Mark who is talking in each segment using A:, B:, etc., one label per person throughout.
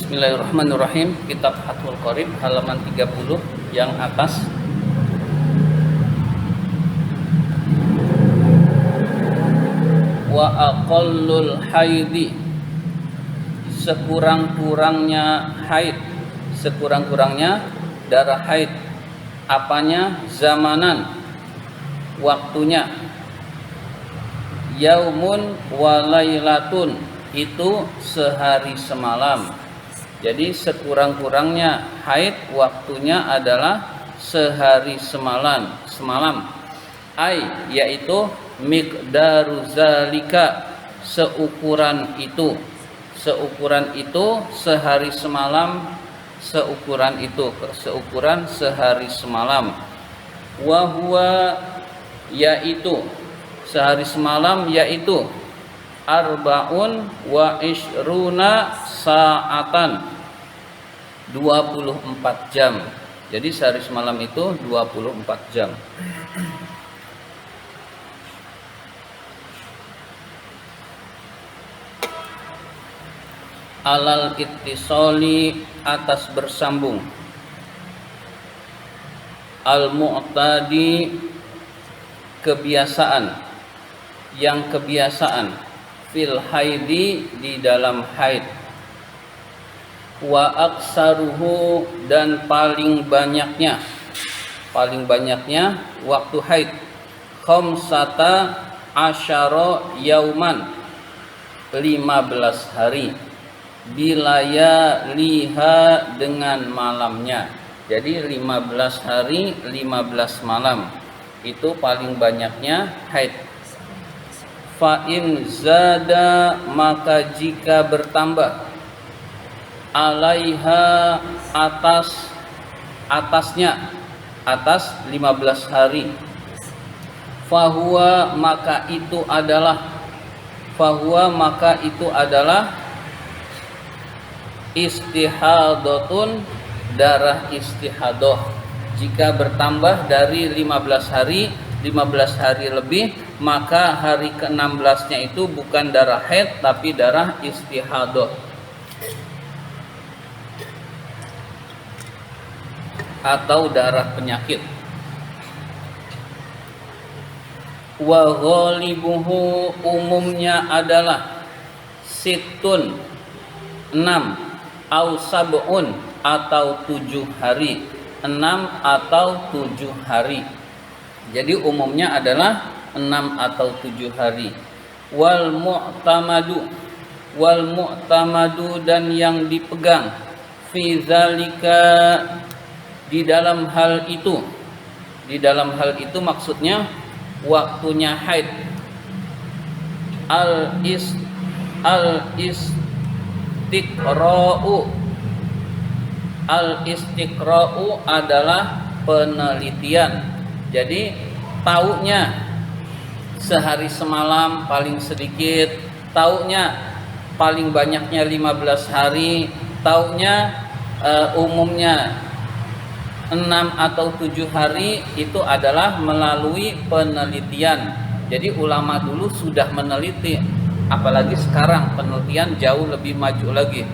A: Bismillahirrahmanirrahim. Kitab Fathul Qorib halaman 30 yang atas. Wa aqallul haidi, sekurang-kurangnya haid, sekurang-kurangnya darah haid. Apanya? Zamanan, waktunya. Yaumun wa lailatun, itu sehari semalam. Jadi sekurang-kurangnya haid waktunya adalah sehari semalam. Yaitu miqdaru zalika, seukuran itu sehari semalam, seukuran sehari semalam. Wa huwa, yaitu sehari semalam, yaitu arba'un wa ishruna sa'atan, 24 jam. Jadi sehari semalam itu 24 jam. Alal ittisali, atas bersambung. Al mu'tadi, kebiasaan, yang kebiasaan. Fil haidi, di dalam haid. Wa aksaruhu, dan paling banyaknya waktu haid. Khamsata asyara yauman, 15 hari. Bilaya liha, dengan malamnya. Jadi 15 hari 15 malam itu paling banyaknya haid. Fa in zada, maka jika bertambah, alaiha, atas 15 hari, fahuwa, maka itu adalah istihadatun, darah istihadah. Jika bertambah dari 15 hari lebih, maka hari ke-16-nya itu bukan darah haid tapi darah istihadah atau darah penyakit. Wa ghalibuhu, umumnya adalah situn, 6, au sab'un, atau 7 hari. 6 atau 7 hari. Jadi umumnya adalah 6 atau 7 hari. Wal mu'tamadu, dan yang dipegang, fi zalika, di dalam hal itu maksudnya waktunya haid. Al istiqra'u adalah penelitian. Jadi taunya sehari semalam paling sedikit, taunya paling banyaknya 15 hari, taunya umumnya 6 atau 7 hari, itu adalah melalui penelitian. Jadi ulama dulu sudah meneliti, apalagi sekarang penelitian jauh lebih maju lagi.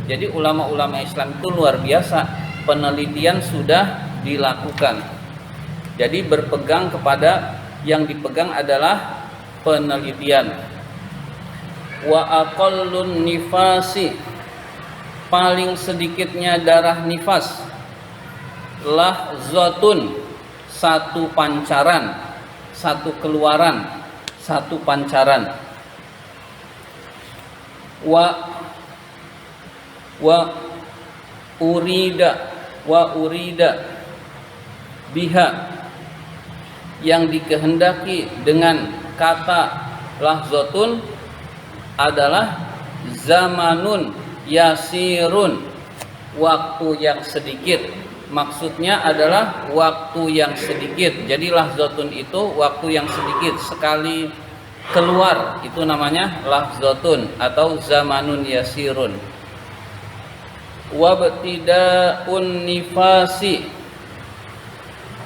A: Jadi ulama-ulama Islam itu luar biasa, penelitian sudah dilakukan. Jadi berpegang kepada, yang dipegang adalah penelitian. Wa aqallun nifasi, paling sedikitnya darah nifas. Lahzatun, satu pancaran, satu keluaran, satu pancaran. Wa urida biha, yang dikehendaki dengan kata lahzatun adalah zamanun yasirun, waktu yang sedikit. Maksudnya adalah waktu yang sedikit. Jadi lahzatun itu waktu yang sedikit, sekali keluar itu namanya lahzatun atau zamanun yasirun. Wabtida'un nifasi,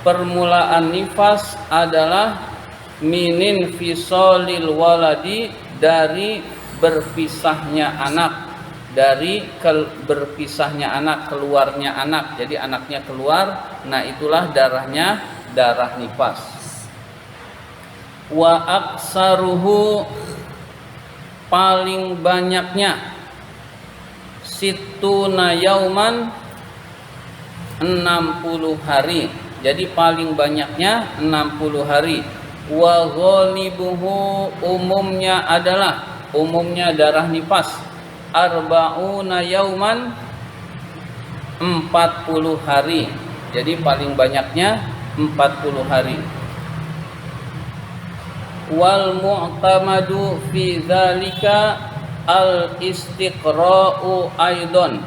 A: permulaan nifas adalah minin fisolil waladi, dari berpisahnya anak, dari berpisahnya anak, keluarnya anak. Jadi anaknya keluar, nah itulah darahnya darah nifas. Wa aksaruhu, paling banyaknya, situna yauman, 60 hari. Jadi paling banyaknya 60 hari. Wa ghalibuhu, umumnya darah nifas, arba'una yauman, 40 hari. Jadi paling banyaknya 40 hari. Wal mu'tamadu fi dzalika al istiqra'u aidon,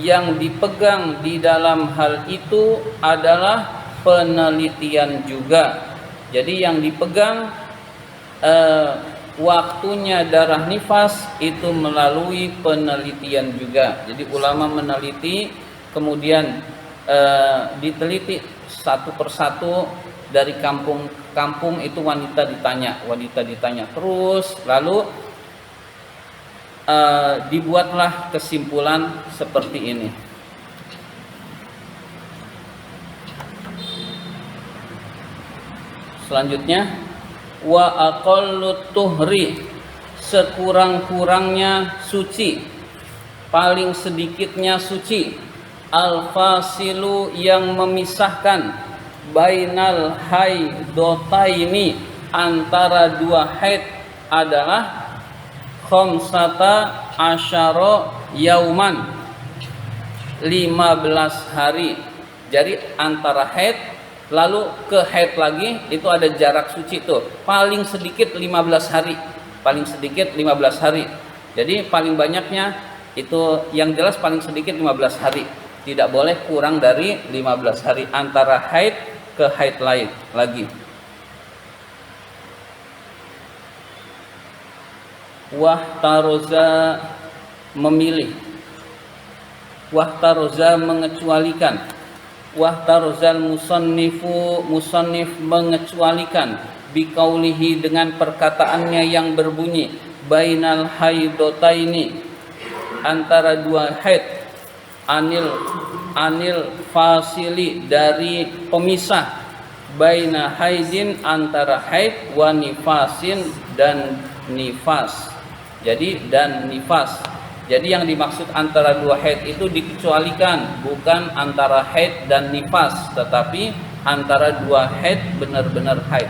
A: yang dipegang di dalam hal itu adalah penelitian juga. Jadi yang dipegang waktunya darah nifas itu melalui penelitian juga. Jadi ulama meneliti, kemudian diteliti satu persatu, dari kampung itu wanita ditanya terus, lalu dibuatlah kesimpulan seperti ini. Selanjutnya, wa aqallu tuhri, sekurang-kurangnya suci, paling sedikitnya suci, al-fasilu, yang memisahkan, bainal haidotaini, antara dua haid, adalah khamsata asyara yauman, 15 hari. Jadi antara haid lalu ke haid lagi itu ada jarak suci tuh, paling sedikit 15 hari, paling sedikit 15 hari. Jadi paling banyaknya itu, yang jelas paling sedikit 15 hari, tidak boleh kurang dari 15 hari antara haid ke haid lain lagi. Wahtaroza, memilih, wahtaroza, mengecualikan, wahtarozal musannif mengecualikan, biqaulihi, dengan perkataannya yang berbunyi, bainal haidotaini, antara dua haid, anil fasili, dari pemisah, baina haidin, antara haid, wa nifasin, dan nifas. Jadi dan nifas. Jadi yang dimaksud antara dua haid itu dikecualikan, bukan antara haid dan nifas, tetapi antara dua haid, benar-benar haid.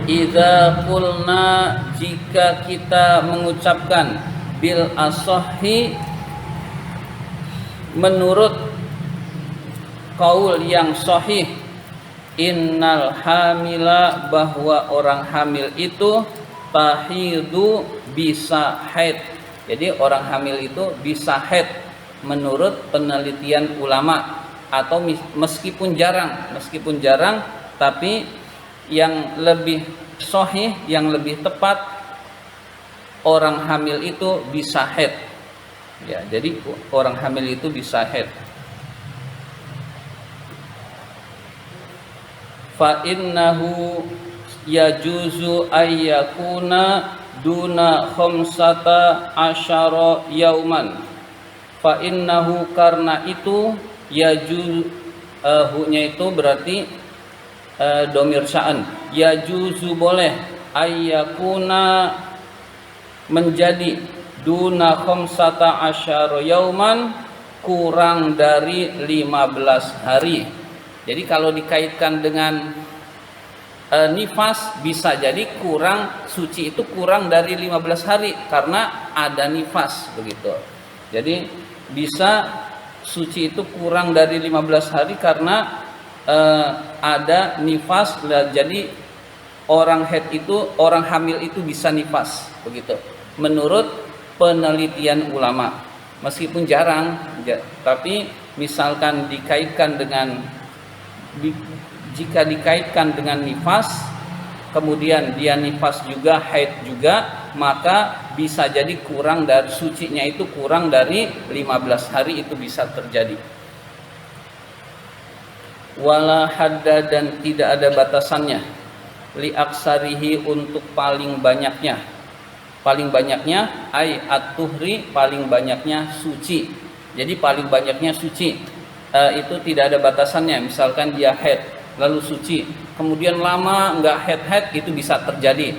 A: Idza qulna, jika kita mengucapkan, bil asohi, menurut kaul yang sahih, innal hamila, bahwa orang hamil itu tahidu, bisa haid. Jadi orang hamil itu bisa haid menurut penelitian ulama, atau meskipun jarang, tapi yang lebih sahih, yang lebih tepat, orang hamil itu bisa haid. Ya, jadi orang hamil itu bisa haid. Fa innahu yajuzu ayyakuna duna khamsata asyara yauman. Fa innahu, karena itu, hu-nya itu berarti domir sya'an, yajuzu, boleh, ayyakuna, menjadi, duna khamsata asyara yauman, kurang dari 15 hari. Jadi kalau dikaitkan dengan nifas, bisa jadi kurang, suci itu kurang dari 15 hari karena ada nifas, begitu. Jadi bisa suci itu kurang dari 15 hari karena ada nifas. Jadi orang haid itu, orang hamil itu bisa nifas, begitu, menurut penelitian ulama. Meskipun jarang, tapi misalkan dikaitkan dengan, jika dikaitkan dengan nifas, kemudian dia nifas juga, haid juga, maka bisa jadi kurang dari sucinya itu kurang dari 15 hari, itu bisa terjadi. Wala hadda, dan tidak ada batasannya, li aksarihi, untuk paling banyaknya paling banyaknya ay at-tuhri, paling banyaknya suci. Jadi paling banyaknya suci itu tidak ada batasannya. Misalkan dia haid lalu suci, kemudian lama nggak haid itu bisa terjadi.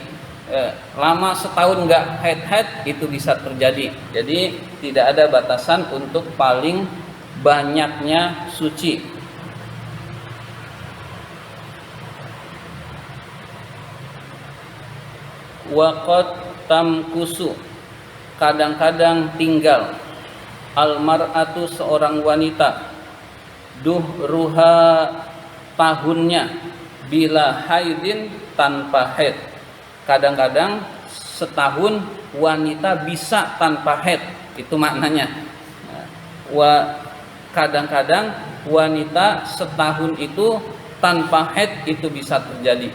A: Lama setahun nggak haid itu bisa terjadi. Jadi tidak ada batasan untuk paling banyaknya suci. Waqad tamkusu, kadang-kadang tinggal, almar'atu seorang wanita, duhruha tahunnya, bila haidin tanpa haid. Kadang-kadang setahun wanita bisa tanpa haid, itu maknanya. Kadang-kadang wanita setahun itu tanpa haid itu bisa terjadi.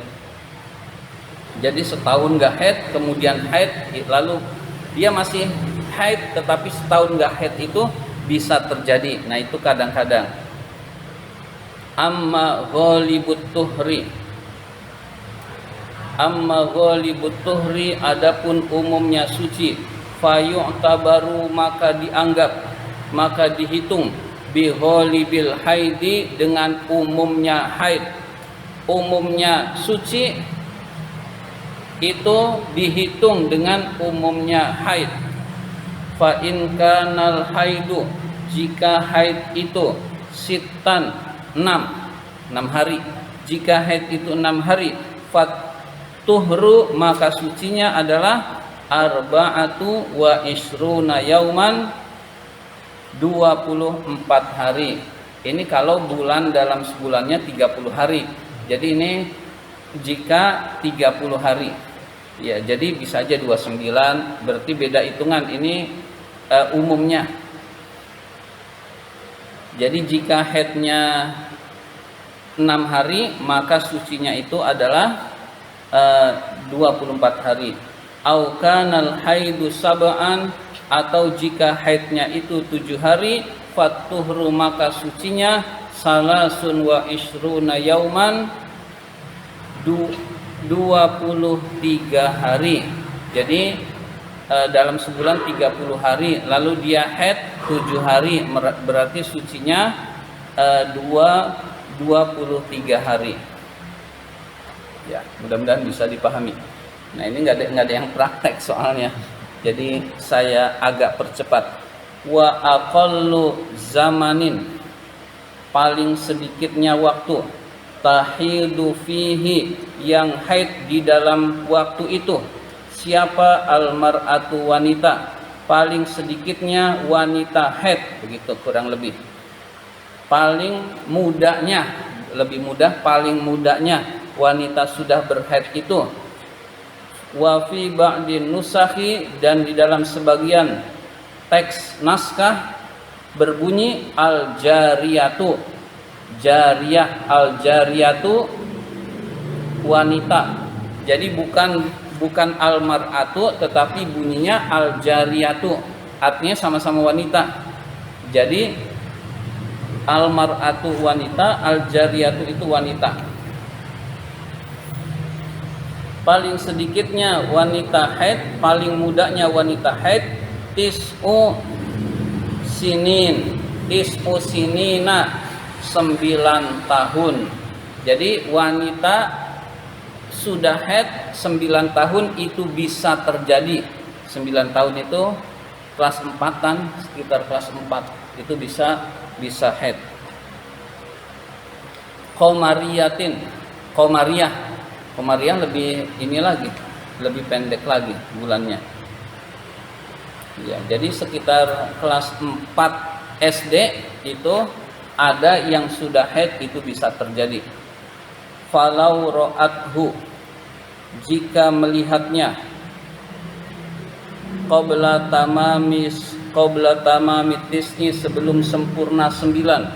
A: Jadi setahun nggak haid, kemudian haid, lalu dia masih haid tetapi setahun nggak haid itu bisa terjadi. Nah itu kadang-kadang. Amma ghalibut tuhri, adapun umumnya suci, fayu'tabaru, maka dianggap, maka dihitung, bighalibil haidi, dengan umumnya haid. Umumnya suci itu dihitung dengan umumnya haid. Fa in kanal haidu, jika haid itu sitan 6 hari, jika haid itu 6 hari, fatuhru, maka sucinya adalah arba'atu wa isruna yauman, 24 hari. Ini kalau bulan dalam sebulannya 30 hari. Jadi ini jika 30 hari. Ya, jadi bisa aja 29, berarti beda hitungan. Ini umumnya. Jadi jika haidnya 6 hari, maka sucinya itu adalah 24 hari. Au kanal haidu sab'an, atau jika haidnya itu 7 hari, fatuhru, maka sucinya salasun wa isruna yauman, 23 hari. Jadi dalam sebulan 30 hari, lalu dia haid 7 hari, berarti sucinya 23 hari. Ya, mudah-mudahan bisa dipahami. Nah ini nggak ada yang praktek soalnya, jadi saya agak percepat. Wa aqallu zamanin, paling sedikitnya waktu, tahidu fihi, yang haid di dalam waktu itu. Siapa? Almar'atu, wanita. Paling sedikitnya wanita haid, begitu kurang lebih. Paling mudahnya, lebih mudah, paling mudahnya wanita sudah berhaid itu. Wa fi ba'din nusakhi, dan di dalam sebagian teks naskah berbunyi al-jariyatu, jariyah, al-jariyatu, wanita. Jadi bukan al-mar'atu, tetapi bunyinya al-jariyatu, artinya sama-sama wanita. Jadi al-mar'atu wanita, al-jariyatu itu wanita. Paling sedikitnya wanita haid, paling mudahnya wanita haid, tis'u sinina, 9 tahun. Jadi wanita sudah haid 9 tahun itu bisa terjadi. 9 tahun itu kelas 4-an, sekitar kelas 4 itu bisa haid. Qamariyah lebih ini lagi, lebih pendek lagi bulannya. Ya, jadi sekitar kelas 4 SD itu ada yang sudah haid itu bisa terjadi. Falau ra'athu, jika melihatnya, qabla tamamitisni, sebelum sempurna 9,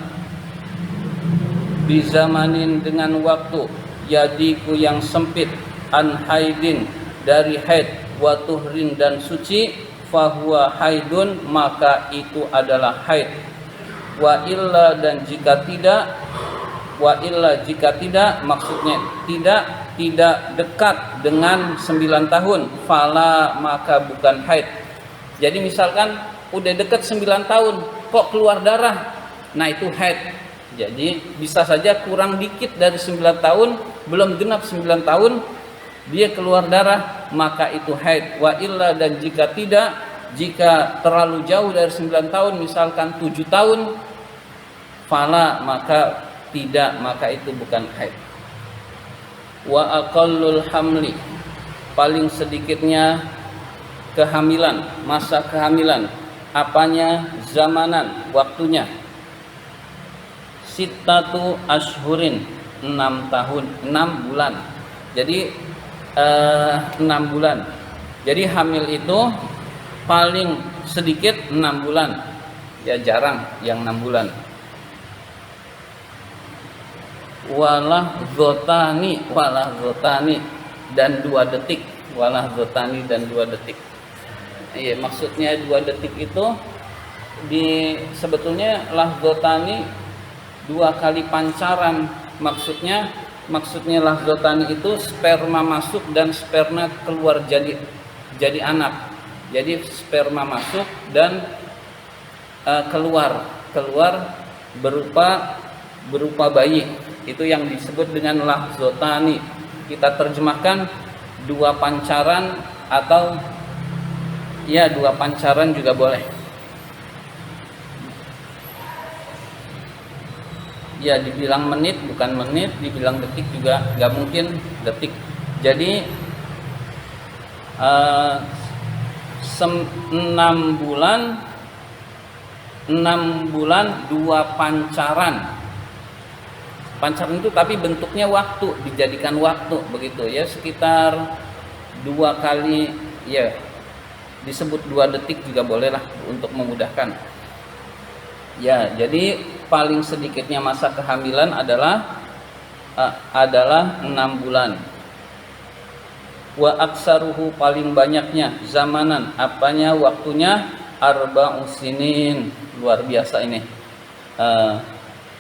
A: bizamanin, dengan waktu, yadiku yang sempit, an haidin, dari haid, wa tuhrin, dan suci, fahuwa haidun, maka itu adalah haid. Wa illa, dan jika tidak, wa illa, jika tidak, maksudnya tidak, tidak dekat dengan 9 tahun, fala maka bukan haid. Jadi misalkan udah dekat 9 tahun kok keluar darah, nah itu haid. Jadi bisa saja kurang dikit dari 9 tahun, belum genap 9 tahun dia keluar darah, maka itu haid. Wa illa, dan jika tidak, jika terlalu jauh dari 9 tahun, misalkan 7 tahun, fala maka tidak, maka itu bukan haid. Wa aqallul hamli, paling sedikitnya kehamilan, masa kehamilan, apanya? Zamanan, waktunya. Sittatu ashhurin, 6 tahun, 6 bulan. Jadi 6 bulan. Jadi hamil itu paling sedikit 6 bulan. Ya jarang yang 6 bulan. Walah zotani dan 2 detik. Walah zotani dan 2 detik. Iya, maksudnya 2 detik itu sebetulnya lahzotani 2 kali pancaran. Maksudnya lahzotani itu sperma masuk dan sperma keluar jadi anak. Jadi sperma masuk dan keluar berupa bayi. Itu yang disebut dengan lahzotani. Kita terjemahkan 2 pancaran, atau ya 2 pancaran juga boleh. Ya dibilang menit bukan menit, dibilang detik juga nggak mungkin detik. Jadi 6 bulan 2 pancaran. Pancaran itu tapi bentuknya waktu, dijadikan waktu begitu ya, sekitar 2 kali, ya disebut 2 detik juga bolehlah untuk memudahkan. Ya, jadi paling sedikitnya masa kehamilan adalah 6 bulan. Wa aksaruhu, paling banyaknya zamanan, apanya? Waktunya arba'u sinin. Luar biasa ini.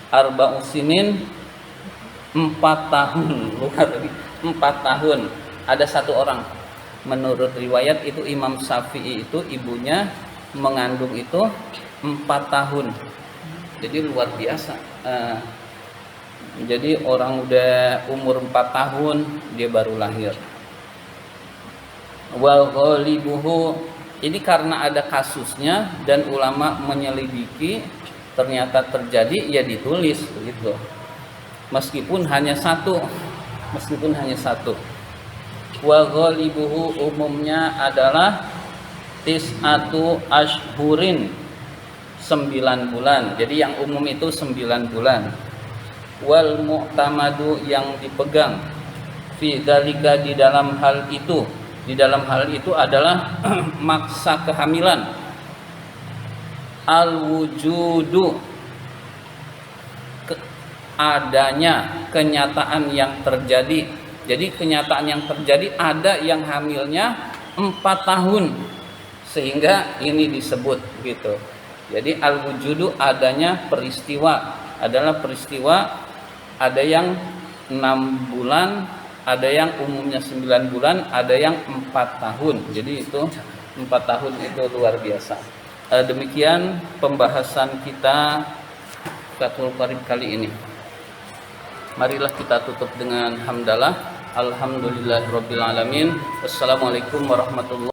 A: Arba'u sinin, 4 tahun. Luar 4 tahun. Ada 1 orang. Menurut riwayat itu Imam Syafi'i itu ibunya mengandung itu 4 tahun. Jadi luar biasa. Jadi orang udah umur 4 tahun dia baru lahir. Wa ghalibuhu, ini karena ada kasusnya dan ulama menyelidiki, ternyata terjadi, ya ditulis begitu. Meskipun hanya satu. Wa ghalibuhu, umumnya adalah tis'atu ashhurin, 9 bulan. Jadi yang umum itu 9 bulan. Wal mu'tamadu, yang dipegang, fi dzalika, di dalam hal itu adalah maksa kehamilan. Al wujudu, adanya, kenyataan yang terjadi. Jadi kenyataan yang terjadi, ada yang hamilnya 4 tahun, sehingga ini disebut gitu. Jadi al-wujudu, adanya peristiwa, adalah peristiwa, ada yang 6 bulan, ada yang umumnya 9 bulan, ada yang 4 tahun. Jadi itu 4 tahun itu luar biasa. Demikian pembahasan kita Fathul Qarib kali ini. Marilah kita tutup dengan hamdalah. Alhamdulillahirabbil alamin. Wassalamualaikum warahmatullahi